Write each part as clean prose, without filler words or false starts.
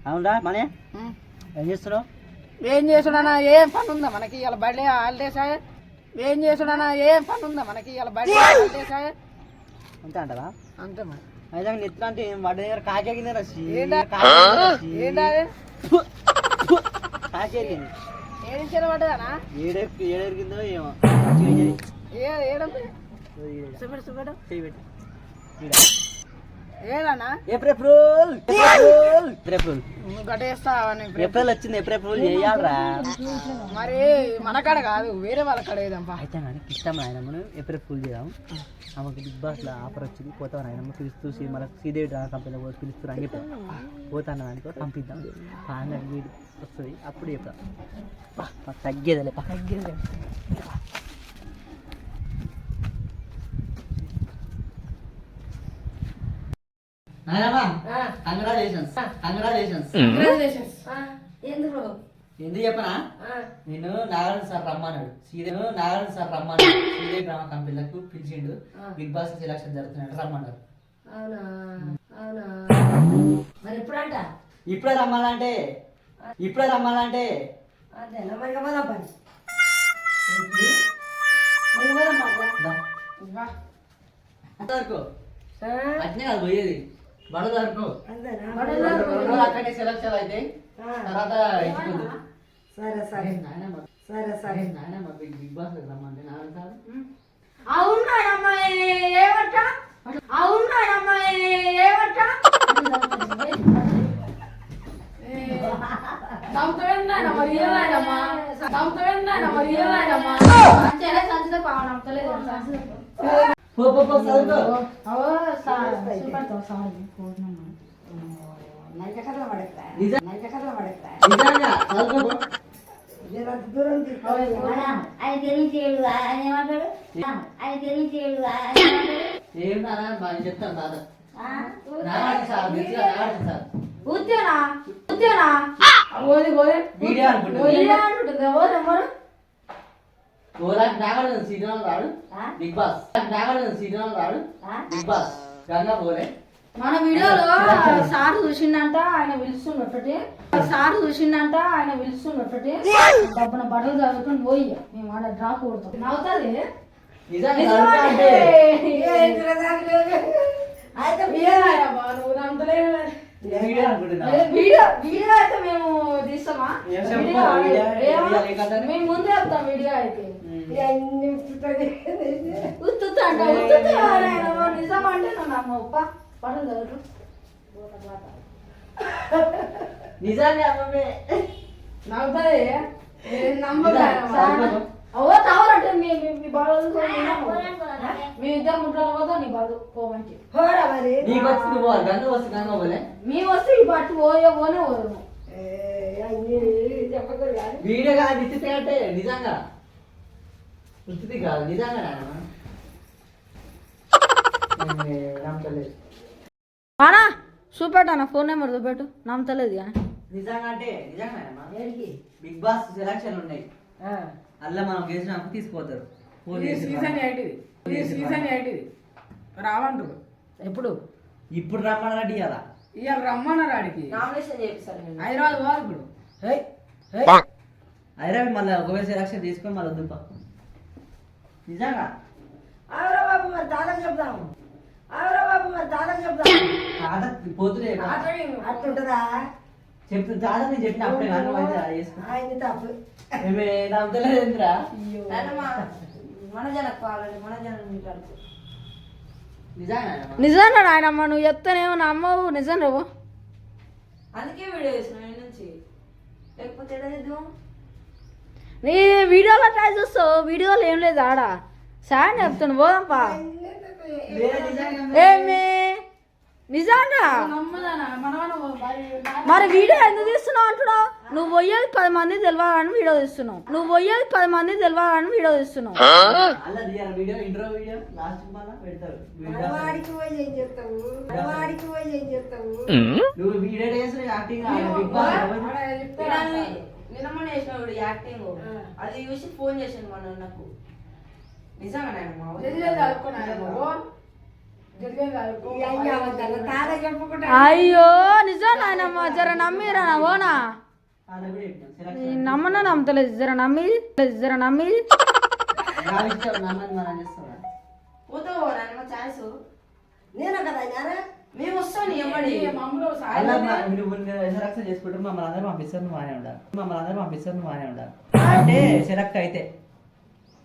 అవునరా మనే ఏం చేస్తున్నావు? ఏం చేస్తున్నా ఏం పని ఉందా మనకి ఇలా బర్త్డే హాలిడేస్ ఏం చేస్తున్నా ఏం పని ఉందా మనకి ఇలా బర్త్డే హాలిడేస్ అంతే అంటావా? అంతే మరి అయితే నిద్ర అంటే వాడి దగ్గర కాకేగింది రసి కాకేగింది ఏడించిన పడ్డదానా ఏడెరిగిందో ఏమో ఏడంటే ఏడన్నా ఏప్రిల్ వచ్చింది. ఏప్రిల్ చేయాలరా మరి మన కాడ కాదు వేరే వాళ్ళ కాడ ఏదంపా. అయితే కానీ ఇష్టం నాయనమ్మను ఏప్రిల్ ఫుల్ చేద్దాం. ఆమెకి బిగ్ బాస్లో ఆఫర్ వచ్చింది పోతాం నాయనమ్మ పిలుస్తూ మన శ్రీదేవి డ్రా కంపెనీలో పోయి పిలుస్తారు అని చెప్పాను. పోతాను దానికో పంపిద్దాం పాండగ వీడి వస్తుంది అప్పుడు చెప్తాం. తగ్గేదలే ఎందుకు చెప్పనా? నేను నాగార్జున సార్ రమ్మన్నాడు. శ్రీదేవి డ్రామా కంపెనీలకు పిలిచిండు. బిగ్ బాస్ సెలక్షన్ జరుగుతున్నాడు రమ్మన్నారు. ఇప్పుడే రమ్మాలంటే అట్నే కాదు పోయేది బడదారుకో అక్కడే సెలక్షన్ అయితే తర్వాత సరే నాయనమ్మ బిగ్ బాస్ రమ్మంటే నాన్న సార్ చెప్తాను సీజన్ రాడు బిగ్ బాస్ గంగా పోలే. మన వీడియోలో సార్ చూసిండంట ఆయన పిలుస్తున్నట్టు డబ్బున బట్టలు చదువుకుని పోయి మేము ఆడ డ్రాప్ కొడతాం. నవ్వుతుంది వీడియో అయితే మేము తీస్తామా? మేము ముందే వస్తాం వీడియో అయితే నిజం అంటే నమ్మ ఉప్ప పడలు చదువు నిజంగా నవ్వుతుంది అవో తవరంటే మీ బాగా మీ ఇద్దరు ముట్టాలు పోతా నీ బాధ పోమంటే మేము వస్తే ఈ బట్టి పోయే పోనే పోదాము. వీడియో కాదు నిశ్చిత అంటే నిజంగా నిశ్చితి కాదు నిజంగా అనా చూపెట్టు అన్న ఫోన్ నెంబర్ చూపెట్టు నమ్మతలేదు కానీ నిజంగా అంటే నిజంగా బిగ్ బాస్ సెలక్షన్ ఉన్నాయి. అలా మనం గెలిచినప్పుడు తీసుకుపోతారు. రావంటారు ఎప్పుడు ఇప్పుడు రమ్మన్నాడు ఇవాళ రమ్మన్నారు ఆడికి హైదరాబాద్ వాళ్ళు ఇప్పుడు హైదరాబాద్ మళ్ళీ ఒకవేళ సెలక్షన్ తీసుకొని మళ్ళీ వద్దు నిజంగా బాబు మరి దాదాపు చెప్దాము పోతులే అట్లుంటదా చెప్తు దాదా నేను చెప్పిన అప్పుడే కానీ ఆయన తప్పు నమ్మలేదురా మన నిజంగా నాయనమ్మ నువ్వు చెప్తానేమో నమ్మవు నిజం నువ్వు అందుకే వీడియో చేసిన నుంచి లేకపోతే నీ వీడియోలో ట్రై చూస్తావు వీడియోలో ఏం లేదు ఆడ సార్ చెప్తాను పోదాంపా ఏమి నిజంగా మరి వీడియో ఎందుకు తీస్తున్నావు అంటున్నావు? నువ్వు పోయేది 10 మంది తెలియాలని వీడియో తీస్తున్నావు. నిన్న చేసిన యాక్టింగ్ అది చూసి ఫోన్ చేశాను మన నాకు నిజంగా అయ్యో నిజం నాయనమ్మ జర నమ్మిరా ఓనా వాళ్ళకి కూడా చెప్పినాం నమ్మనా నమ్మతలేదు జర నమ్మి నమ్మని మనం చేస్తాం పోతావు నాయనమ్మ ఛాయిస్ నేను కదా మేము వస్తాం నీ ఎమ్మడి అలా నువ్వు సెలక్షన్ చేసుకుంటారు మమ్మల్ని అందరూ పంపిస్తారు నువ్వు బాగానే ఉండాలి అంటే సెలెక్ట్ అయితే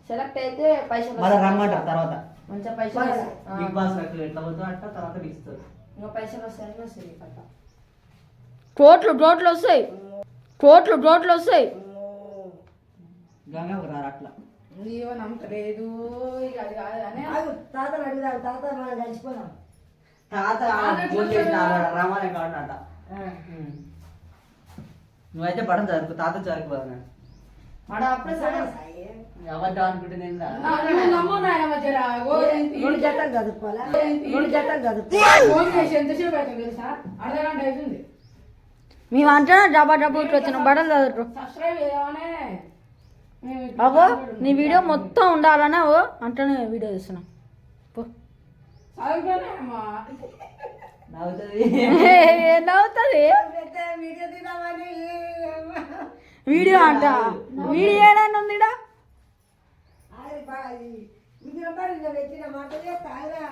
సెలెక్ట్ అయితే పైసలు మళ్ళీ రమ్మంటారు తర్వాత మంచిగా పైసలు వస్తాయి. బిగ్ బాస్ ఎట్లా పోతుందో అట్లా తర్వాత పిలుస్తారు ఇంకా పైసలు వస్తాయి వస్తాయి కట్ట కోట్లు వస్తాయి గంగా రారు అట్లా నీవో నమ్మలేదు ఇక అది కాదు అని తాతను అడుగుదాం తాత మనం కలిసిపోదాం తాత ఫోన్ చేసిన రామాలే కాడనట నువ్వైతే పడడం జరుపు తాత జరుపుకోవాలి మన అప్పుడే సగం అబద్ధం అనుకుంటే నేను రా. నమ్ము నాయనమ్మ జర రెండు జట్టలు చదువుకోవాలా ఫోన్ చేసి ఎంతసేపు అవుతుంది తెలుసా అర్ధగంట అవుతుంది మేము అంటే డబ్బా ఇట్లా వచ్చినాం బట్టలు చదువుతారు సబ్స్క్రైబ్ చేయమనే అవో నీ వీడియో మొత్తం ఉండాలనే ఓ అంటేనే వీడియో చూస్తున్నాం పో చదువుకోనేమ్మా నవ్వుతుంది నవ్వుతుంది వీడియో తీద్దామని వీడియో అంట వీడియో ఏడైనా ఉందిడా పెట్టిన మాట తాగరా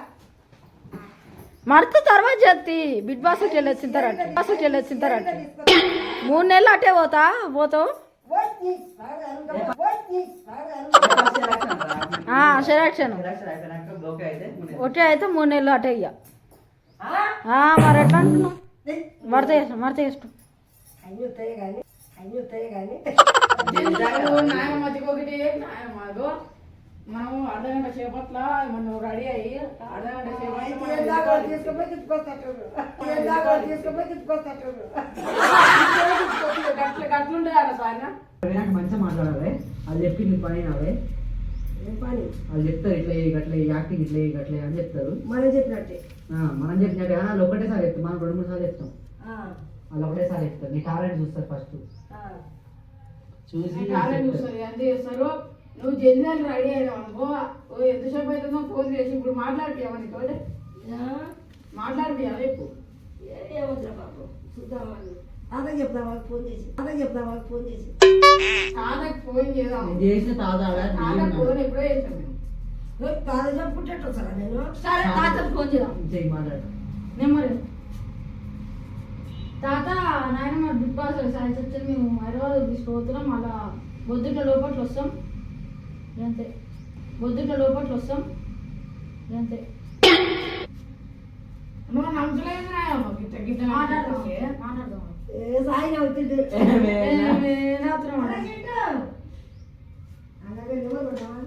మరత తర్వాత చేతి బిగ్ బాస్ వెళ్ళొచ్చిన తర్వాత 3 నెలలు అట్టే పోతావు సెలక్షన్ ఓకే అయితే ఒకటే అయితే 3 నెలలు అటే ఇయ్య మరి ఎట్లా అంటున్నావు మరత చేస్తాం అయ్యుతాయి కానీ నాయనమ్మ ఒకటి నాయనమ్మకు మనం అర్ధగంట సేపట్ల మనం రెడీ అయ్యి అర్ధగంట తీసుకుపోయి గట్లుండే అక్కడ సార్ నాకు మంచిగా మాట్లాడాలి వాళ్ళు చెప్పి నీ పని నావే ఏం పని వాళ్ళు చెప్తారు ఇట్లా గట్ల యాక్టింగ్ ఇట్లా అని చెప్తారు మనం చెప్పినట్టే మనం చెప్పినట్టు వాళ్ళు ఒకటేసారి చెప్తాం మనం 2-3 సార్లు చెప్తాం ఆ, వాళ్ళు ఒకటేసారి చెప్తారు నీ టాలెంట్ చూస్తారు ఫస్ట్ ఆ. చూసి టాలెంట్ చూస్తారు ఎంత చేస్తారు నువ్వు జల్దీ రెడీ అయినావు అనుకో ఓ ఎంతసేపు అవుతుందో ఫోన్ చేసి ఇప్పుడు మాట్లాడిపోయావా నీతో మాట్లాడిపోయావా ఇప్పుడు ఏమొద్దురా బాబు చూద్దామని తాతకి చెప్తాం వాళ్ళకి ఫోన్ చేసి తాతకి ఫోన్ చేద్దాం నేను చేసిన తాత తాతకి ఫోన్ ఎప్పుడో చేసాం మేము తాత చెప్పుకుంటట్టు వస్తారా నేను సరే తాతకి ఫోన్ చేద్దాం చెయ్యి మాట్లాడు నెమ్మది తాత నాయనమ్మ బిగ్ బాస్ సాయి వచ్చి మేము హైదరాబాద్ తీసుకుపోతున్నాం మళ్ళా బొద్దుట లోపట్లు వస్తాం అంతే అంతే నువ్వు నమ్మలేదు నాయమ్మ గిట్ట గిట్ట మాట్లాడదాం ఏ సాయి అవుతుంది అలాగే నువ్వు కొడతావా?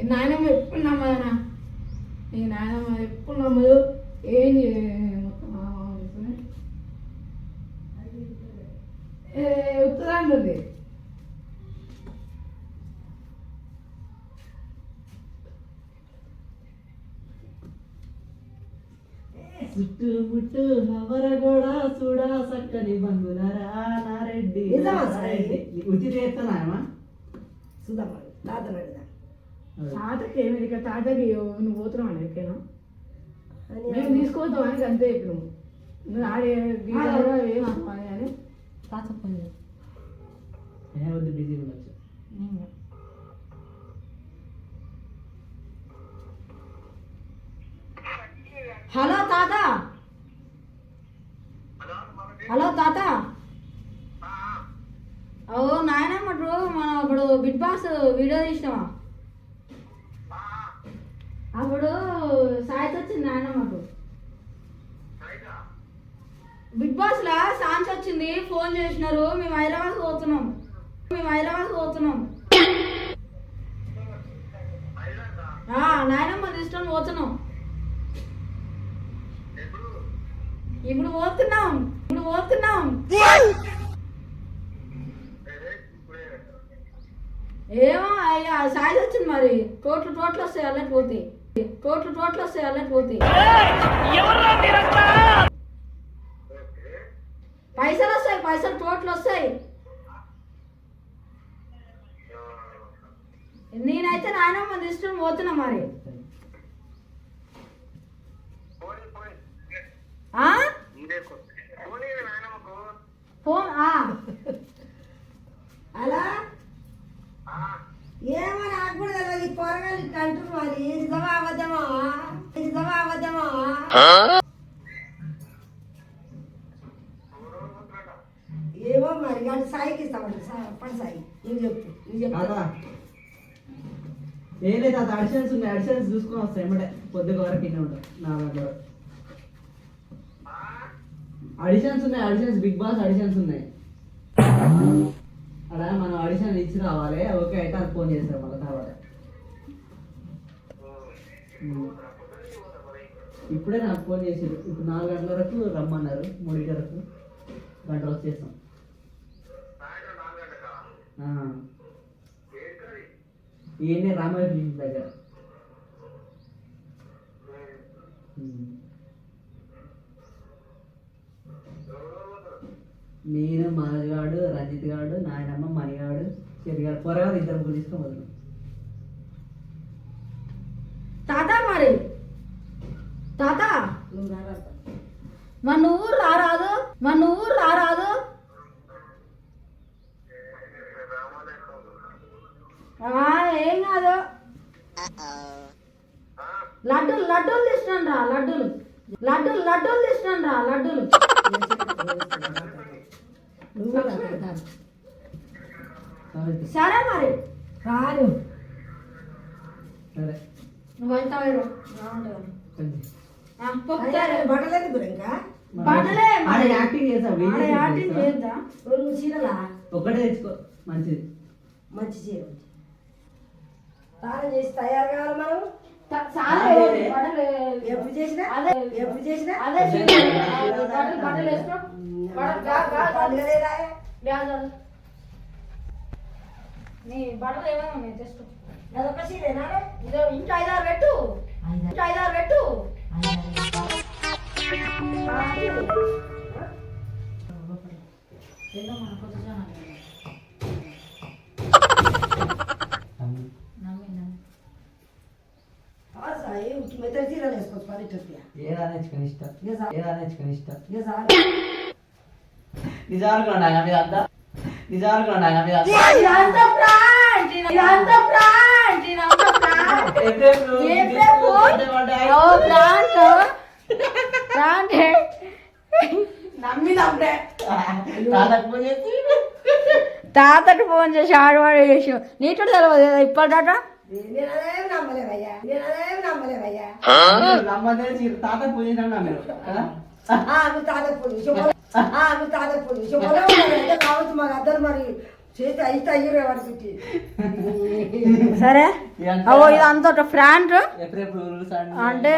నాయనమ్మ ఎప్పుడు నమ్మదనా నీ నాయనమ్మ ఎప్పుడు నమ్మదు ఏం ఉత్తరాండి చుట్టుముట్టు హవరగోడ చూడా సక్కని బంగులరా నారెడ్డి నిజమా సాయి? ఉచిత చేస్తానా చూద్దాం తాతను అడుగుదాం తాతకి ఏమి ఇక తాతకి నువ్వు పోతున్నావు అని ఎక్కడైనా అని మేము తీసుకోవద్దాం అని అంతే ఇప్పుడు నువ్వు ఆడే గీతలో ఏమనుకోని అని తాత ఫోన్ వద్దు బిజీ ఉండొచ్చు హలో తాత ఓ నాయనమ్మ మనం ఇప్పుడు బిగ్ బాస్ వీడియో తీసినావా అప్పుడు సాయిత్ వచ్చింది నాయనమ్మకు బిగ్ బాస్ లా సాంగ్స్ వచ్చింది ఫోన్ చేసినారు మేము హైదరాబాద్ పోతున్నాం నాయనమ్మ తీసుకొని పోతున్నాం ఇప్పుడు పోతున్నాం ఏమో అయ్యా సాయి వచ్చింది మరి టోటల్ వస్తాయి అల్లటి పోతాయి పైసలు టోటల్ వస్తాయి నేనైతే నాయనమ్మ తీసుకుని పోతున్నా మరి ఆ? ఫోన్ అలా ఏమో నాకు కూడా తెలియదు ఈ కూరగాయలు ఇట్లా అంటున్నారు మరి నిజమా అబద్ధమా నిజమా అబద్ధమా ఏమో మరి కానీ సాయికి ఇస్తామంట పని సాయి నువ్వు చెప్పు నువ్వు చెప్పు ఏం లేదు అది అడిషన్స్ ఉన్నాయి, అడిషన్స్ చూసుకొని వస్తాయి ఏమంటే పొద్దుగా వరకు ఇన్ని ఉంటాయి నా దగ్గర. అడిషన్స్ ఉన్నాయి, అడిషన్స్ బిగ్ బాస్ అడిషన్స్ ఉన్నాయి. అలా మనం ఆడిషన్ ఇచ్చి రావాలి, ఓకే అయితే అది ఫోన్ చేస్తారు మళ్ళీ తర్వాత. ఇప్పుడే నాకు ఫోన్ చేసారు, ఇప్పుడు 4 గంటల వరకు రమ్మన్నారు, 3 వరకు గంట వచ్చేస్తాం. ఈయనే రామాయణ దగ్గర. నేను మనగాడు, రంజిత్ గాడు, నాయనమ్మ, మణిగాడు, చెరిగాడు, పొరగాడు, ఇద్దరు ముగ్గురు తీసుకొని వదిలి. తాత మరి తాత నువ్వు రారా మన ఊరు రారాదు ఏం కాదు లడ్డూలు తీసుకురండి రా లడ్డూలు తీసుకురండి రా లడ్డూలు నువ్వు రారా సరే మరి రాను సరే నువ్వు వెళ్తావు బట్టలు ఎందుకు ఇంకా బట్టలే ఆడ యాక్టింగ్ చేస్తాం, యాక్టింగ్ చేద్దా నువ్వు చీరలా ఒక్కటే తెచ్చుకో మంచిది. మంచి చీర స్నానం చేసి తయారు కావాలి మనం ఎప్పుడు చేసినా అదే ఎప్పుడు చేసినా అదే బట్టలు వేసుకో పండుగ లేదా నీ బట్టలు ఏమైనా ఉన్నాయి తెస్తూ అదొక చీరేనా ఇదో ఇంట్లో 5-6 పెట్టు ఏదో మన కొత్త జనాలు నమ్మి సాయి మెత్తడి చీరలు వేసుకోవచ్చు పని ఏదా నేర్చుకుని ఇష్టం, ఏదా నేర్చుకుని ఇష్టం. నిజాలు నిజాలు ఆయన మీద అంతా, నిజాలు ఆయన మీద అంతా. ఇదంతా తాతకి ఫోన్ చేసి ఆడవాడు చేసి నీతో తెలియదు ఇప్పటిదాకా నేనేం నమ్మలేవయ్యా తాత పూజ మీరు కదా. నువ్వు తాత పూజ కావచ్చు మాకు అద్దరు మరి చేతి అయితే అయ్యరు ఎవరికి సరే అవో ఇదంతా ఒక ఫ్రాంట్ అంటే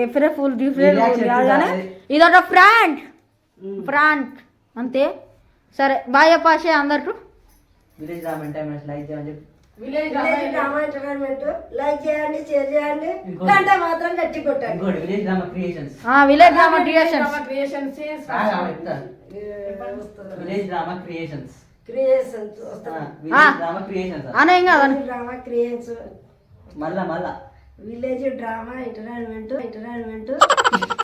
ఎఫ్రే ఫుల్ డిఫరెంట్ కాదు కానీ ఇదొక ఫ్రాంట్ అంతే. సరే బాయ్ పాషే అందరికి. విలేజ్ డ్రామా ఎంటర్టైన్మెంట్ లైక్ చేయమని చెప్పి, విలేజ్ డ్రామా ఎంటర్టైన్మెంట్ లైక్ చేయండి, షేర్ చేయండి, గంట మాత్రం గట్టి కొట్టండి. ఇంకోటి village drama creations. Village drama creations village drama creations అనే ఏం కాదు డ్రామా క్రియేషన్స్ మళ్ళా విలేజ్ డ్రామా ఎంటర్టైన్మెంట్